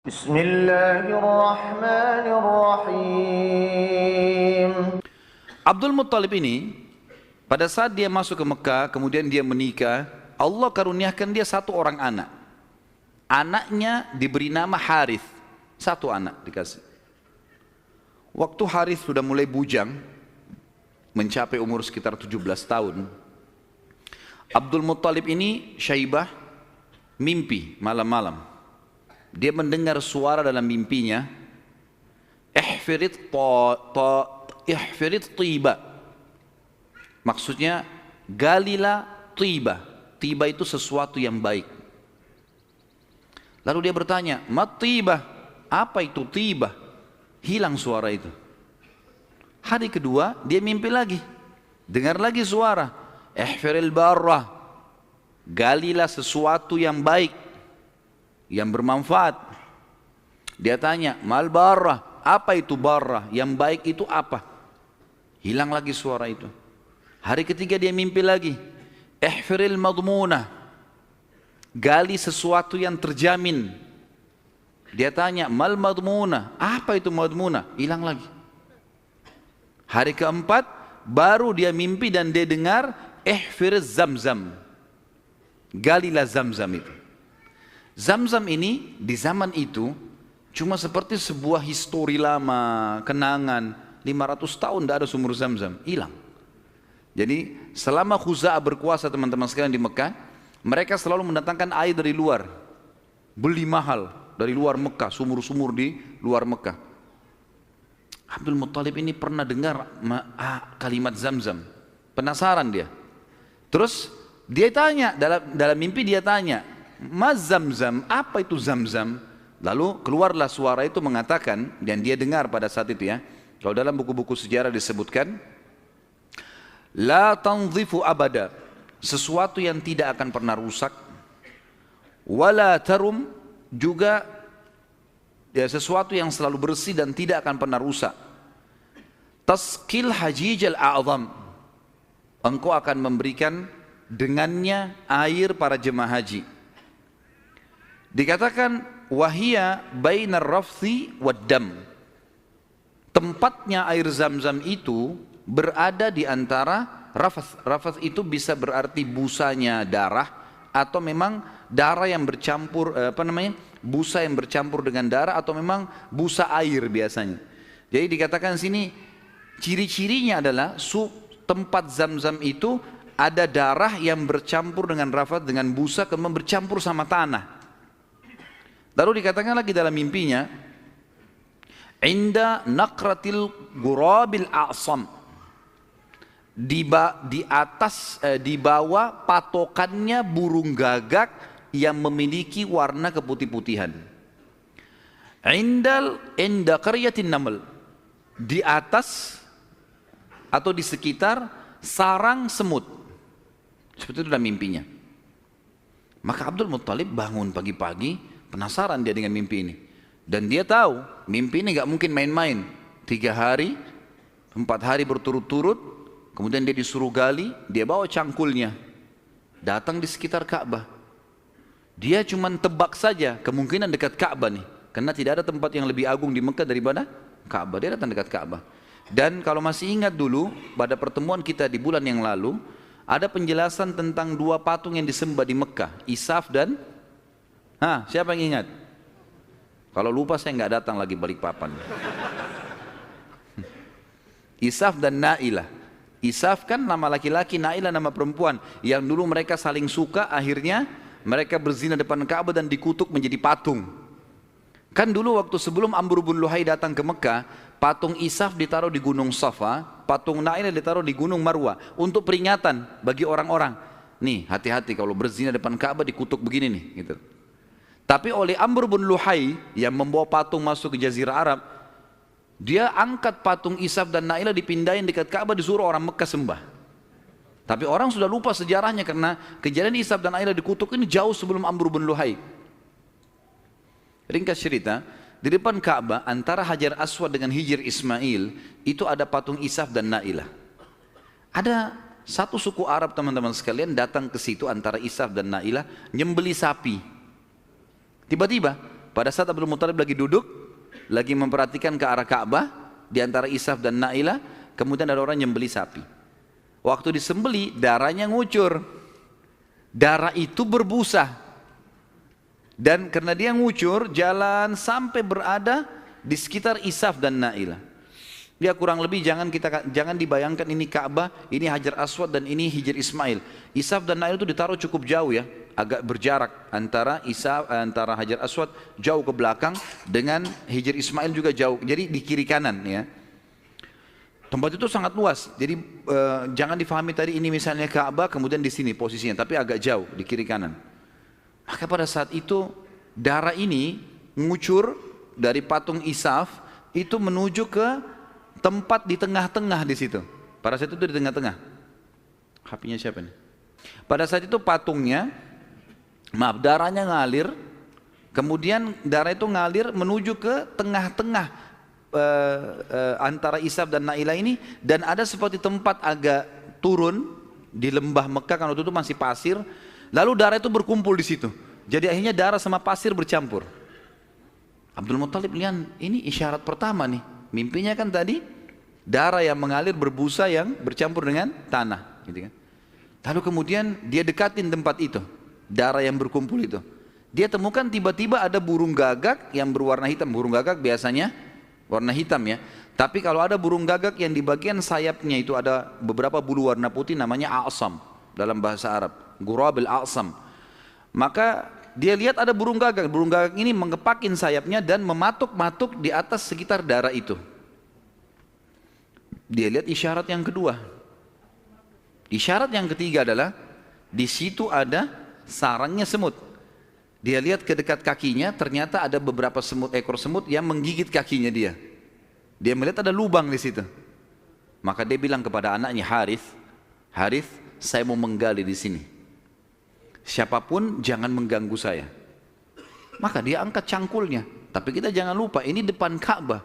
Bismillahirrahmanirrahim. Abdul Muttalib ini pada saat dia masuk ke Mekah, kemudian dia menikah, Allah karuniakan dia satu orang anak. Anaknya diberi nama Harith, satu anak dikasih. Waktu Harith sudah mulai bujang, mencapai umur sekitar 17 tahun, Abdul Muttalib ini Syaibah mimpi malam-malam. Dia mendengar suara dalam mimpinya, ihfirit tiba. Maksudnya galilah tiba. Tiba itu sesuatu yang baik. Lalu dia bertanya, mat tiba? Apa itu tiba? Hilang suara itu. Hari kedua dia mimpi lagi. Dengar lagi suara, ihfiril barrah. Galilah sesuatu yang baik, yang bermanfaat. Dia tanya, mal barrah? Apa itu barrah? Yang baik itu apa? Hilang lagi suara itu. Hari ketiga dia mimpi lagi, ihfiril madmunah. Gali sesuatu yang terjamin. Dia tanya, mal madmunah? Apa itu madmunah? Hilang lagi. Hari keempat baru dia mimpi dan dia dengar, ihfiriz zamzam. Galilah zamzam itu. Zamzam ini di zaman itu cuma seperti sebuah histori lama, kenangan. 500 tahun tidak ada sumur Zamzam, hilang. Jadi selama Khuza'ah berkuasa teman-teman sekalian di Mekah, mereka selalu mendatangkan air dari luar. Beli mahal dari luar Mekah, sumur-sumur di luar Mekah. Abdul Muttalib ini pernah dengar kalimat Zamzam. Penasaran dia. Terus dia tanya, dalam mimpi dia tanya, Mas Zamzam, apa itu Zamzam? Lalu keluarlah suara itu mengatakan, dan dia dengar pada saat itu ya, kalau dalam buku-buku sejarah disebutkan, la tanzifu abada, sesuatu yang tidak akan pernah rusak, wala tarum, juga ya, sesuatu yang selalu bersih dan tidak akan pernah rusak. Taskil hajijal a'zam, engkau akan memberikan dengannya air para jemaah haji. Dikatakan wahia bainar rafthi wad dam. Tempatnya air Zamzam itu berada di antara rafath. Rafath itu bisa berarti busanya darah atau memang darah yang bercampur busa yang bercampur dengan darah atau memang busa air biasanya. Jadi dikatakan sini ciri-cirinya adalah tempat Zamzam itu ada darah yang bercampur dengan rafath dengan busa kemudian bercampur sama tanah. Lalu dikatakan lagi dalam mimpinya, inda naqratil gurabil a'sam, di bawah patokannya burung gagak yang memiliki warna keputih-putihan. Inda qaryatin naml, di atas atau di sekitar sarang semut. Seperti itu dalam mimpinya. Maka Abdul Muttalib bangun pagi-pagi, penasaran dia dengan mimpi ini. Dan dia tahu mimpi ini gak mungkin main-main. 3 hari, 4 hari berturut-turut, kemudian dia disuruh gali, dia bawa cangkulnya, datang di sekitar Ka'bah. Dia cuma tebak saja kemungkinan dekat Ka'bah nih, karena tidak ada tempat yang lebih agung di Mekah daripada Ka'bah. Dia datang dekat Ka'bah. Dan kalau masih ingat dulu pada pertemuan kita di bulan yang lalu, ada penjelasan tentang 2 patung yang disembah di Mekah, Isaf dan siapa yang ingat? Kalau lupa saya nggak datang lagi Balikpapan. Isaf dan Nailah. Isaf kan nama laki-laki, Nailah nama perempuan. Yang dulu mereka saling suka, akhirnya mereka berzina depan Ka'bah dan dikutuk menjadi patung. Kan dulu waktu sebelum Amr bin Luhai datang ke Mekah, patung Isaf ditaruh di Gunung Safa, patung Nailah ditaruh di Gunung Marwah untuk peringatan bagi orang-orang. Nih, hati-hati kalau berzina depan Ka'bah dikutuk begini nih, gitu. Tapi oleh Amr bin Luhai yang membawa patung masuk ke Jazirah Arab, dia angkat patung Isaf dan Nailah dipindahin dekat Ka'bah, disuruh orang Mekah sembah. Tapi orang sudah lupa sejarahnya karena kejadian Isaf dan Nailah dikutuk ini jauh sebelum Amr bin Luhai. Ringkas cerita, di depan Ka'bah antara Hajar Aswad dengan Hijr Ismail itu ada patung Isaf dan Nailah. Ada satu suku Arab teman-teman sekalian datang ke situ antara Isaf dan Nailah nyembeli sapi. Tiba-tiba Pada saat Abdul Muttalib lagi duduk, lagi memperhatikan ke arah Ka'bah, di antara Isaf dan Na'ilah, kemudian ada orang nyembeli sapi. Waktu disembeli, darahnya ngucur. Darah itu berbusa. Dan karena dia ngucur, jalan sampai berada di sekitar Isaf dan Na'ilah. Dia kurang lebih jangan dibayangkan ini Ka'bah, ini Hajar Aswad dan ini Hijr Ismail. Isaf dan Na'ilah itu ditaruh cukup jauh ya, agak berjarak antara antara Hajar Aswad jauh ke belakang dengan Hijr Ismail juga jauh. Jadi di kiri kanan ya. Tempat itu sangat luas. Jadi jangan difahami tadi ini misalnya Ka'bah kemudian di sini posisinya, tapi agak jauh di kiri kanan. Maka pada saat itu darah ini ngucur dari patung Isaf itu menuju ke tempat di tengah-tengah di situ. Pada saat itu di tengah-tengah. HP-nya siapa nih? Pada saat itu patungnya, darahnya ngalir, kemudian darah itu ngalir menuju ke tengah-tengah antara Isaf dan Na'ilah ini, dan ada seperti tempat agak turun di lembah Mekah, kan waktu itu masih pasir, lalu darah itu berkumpul di situ. Jadi akhirnya darah sama pasir bercampur. Abdul Muttalib lihat ini isyarat pertama nih. Mimpinya kan tadi darah yang mengalir berbusa yang bercampur dengan tanah, gitu kan. Lalu kemudian dia dekatin tempat itu, darah yang berkumpul itu. Dia temukan tiba-tiba ada burung gagak yang berwarna hitam. Burung gagak biasanya warna hitam ya. Tapi kalau ada burung gagak yang di bagian sayapnya itu ada beberapa bulu warna putih, namanya a'sam dalam bahasa Arab, Ghurabil a'sam. Maka dia lihat ada burung gagak. Burung gagak ini mengepakin sayapnya dan mematuk-matuk di atas sekitar darah itu. Dia lihat isyarat yang kedua. Isyarat yang ketiga adalah di situ ada sarangnya semut. Dia lihat ke dekat kakinya, ternyata ada beberapa ekor semut yang menggigit kakinya dia. Dia melihat ada lubang di situ. Maka dia bilang kepada anaknya Harith, saya mau menggali di sini. Siapapun jangan mengganggu saya. Maka dia angkat cangkulnya. Tapi kita jangan lupa ini depan Ka'bah.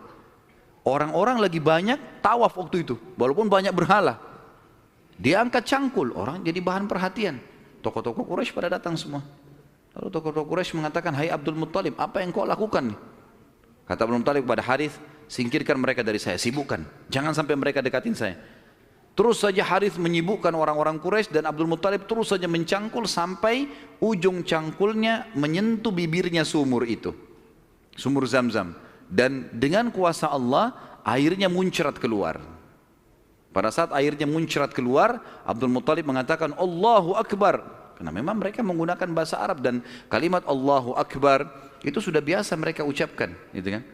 Orang-orang lagi banyak tawaf waktu itu, walaupun banyak berhala. Dia angkat cangkul, orang jadi bahan perhatian. Tokoh-tokoh Quraisy pada datang semua. Lalu tokoh-tokoh Quraisy mengatakan, hai Abdul Muttalib, apa yang kau lakukan? Kata Abdul Muttalib kepada Harith, singkirkan mereka dari saya, sibukkan. Jangan sampai mereka dekatin saya. Terus saja Harith menyibukkan orang-orang Quraisy dan Abdul Muttalib terus saja mencangkul sampai ujung cangkulnya menyentuh bibirnya sumur itu. Sumur Zamzam. Dan dengan kuasa Allah, airnya muncrat keluar. Pada saat airnya muncrat keluar, Abdul Muttalib mengatakan Allahu Akbar. Karena memang mereka menggunakan bahasa Arab dan kalimat Allahu Akbar itu sudah biasa mereka ucapkan, gitu kan?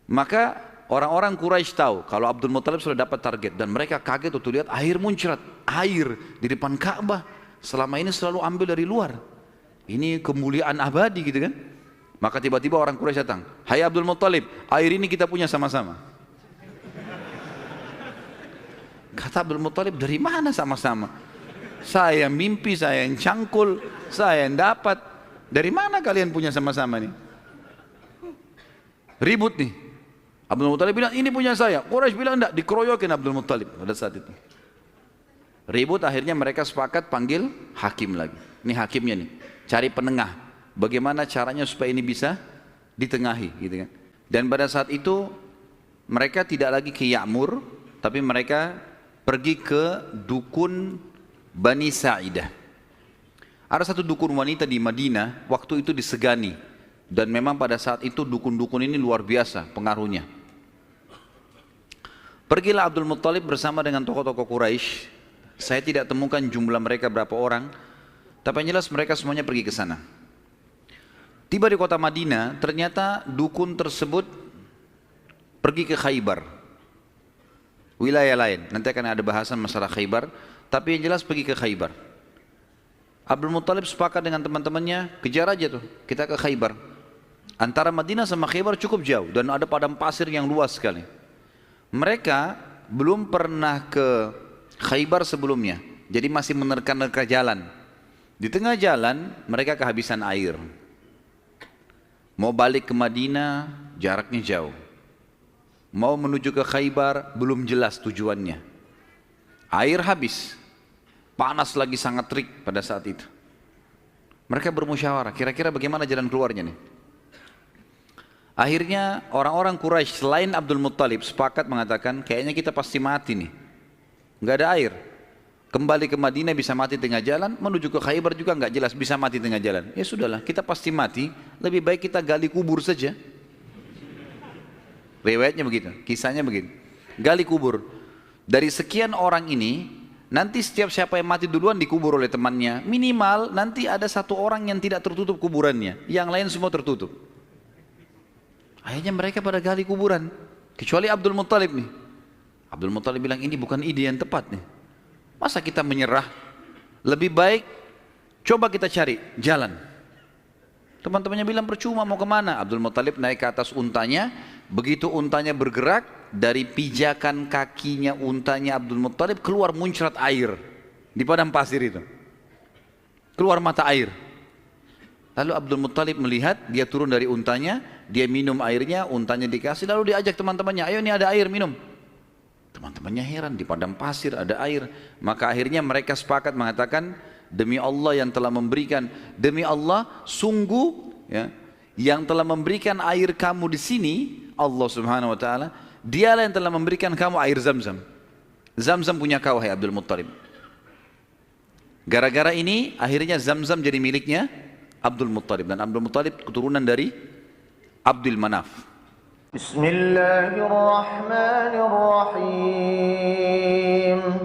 Maka orang-orang Quraisy tahu kalau Abdul Muttalib sudah dapat target dan mereka kaget waktu lihat air muncrat, air di depan Ka'bah. Selama ini selalu ambil dari luar. Ini kemuliaan abadi, gitu kan? Maka tiba-tiba orang Quraisy datang, hai Abdul Muttalib, air ini kita punya sama-sama. Kata Abdul Muttalib, dari mana sama-sama? Saya mimpi, saya yang cangkul, saya yang dapat. Dari mana kalian punya sama-sama nih? Ribut nih. Abdul Muttalib bilang, ini punya saya. Quraisy bilang, enggak, dikeroyokin Abdul Muttalib pada saat itu. Ribut, akhirnya mereka sepakat panggil hakim lagi. Ini hakimnya nih, cari penengah. Bagaimana caranya supaya ini bisa ditengahi, gitu kan? Dan pada saat itu mereka tidak lagi ke Ya'mur, tapi mereka pergi ke dukun Bani Sa'idah. Ada satu dukun wanita di Madinah, waktu itu disegani, dan memang pada saat itu dukun-dukun ini luar biasa pengaruhnya. Pergilah Abdul Muttalib bersama dengan tokoh-tokoh Quraisy. Saya tidak temukan jumlah mereka berapa orang, tapi yang jelas mereka semuanya pergi ke sana. Tiba di kota Madinah, ternyata dukun tersebut pergi ke Khaybar, wilayah lain. Nanti akan ada bahasan masalah Khaybar, tapi yang jelas pergi ke Khaybar. Abdul Muttalib sepakat dengan teman-temannya, kejar aja tuh, kita ke Khaybar. Antara Madinah sama Khaybar cukup jauh dan ada padang pasir yang luas sekali. Mereka belum pernah ke Khaybar sebelumnya, jadi masih menerka-nerka jalan. Di tengah jalan mereka kehabisan air. Mau balik ke Madinah, jaraknya jauh. Mau menuju ke Khaybar, belum jelas tujuannya. Air habis. Panas lagi sangat terik pada saat itu. Mereka bermusyawarah, kira-kira bagaimana jalan keluarnya nih? Akhirnya orang-orang Quraisy selain Abdul Muttalib sepakat mengatakan kayaknya kita pasti mati nih. Nggak ada air. Kembali ke Madinah bisa mati tengah jalan, menuju ke Khaybar juga nggak jelas bisa mati tengah jalan. Ya sudahlah, kita pasti mati, lebih baik kita gali kubur saja. Riwayatnya begitu, kisahnya begitu. Gali kubur. Dari sekian orang ini, nanti setiap siapa yang mati duluan dikubur oleh temannya. Minimal nanti ada satu orang yang tidak tertutup kuburannya, yang lain semua tertutup. Akhirnya mereka pada gali kuburan, kecuali Abdul Muttalib nih. Abdul Muttalib bilang ini bukan ide yang tepat nih. Masa kita menyerah? Lebih baik coba kita cari jalan. Teman-temannya bilang percuma mau kemana? Abdul Muttalib naik ke atas untanya. Begitu untanya bergerak, dari pijakan kakinya untanya Abdul Muttalib keluar muncrat air di padang pasir itu. Keluar mata air. Lalu Abdul Muttalib melihat, dia turun dari untanya, dia minum airnya, untanya dikasih, lalu diajak teman-temannya, ayo ini ada air minum. Teman-temannya heran, di padang pasir ada air. Maka akhirnya mereka sepakat mengatakan, demi Allah yang telah memberikan, demi Allah sungguh ya, yang telah memberikan air kamu di sini, Allah Subhanahu Wa Taala, dialah yang telah memberikan kamu air Zam-Zam. Zam-Zam punya kau, hai Abdul Muttalib. Gara-gara ini akhirnya Zam-Zam jadi miliknya Abdul Muttalib, dan Abdul Muttalib keturunan dari Abdul Manaf. Bismillahirrahmanirrahim.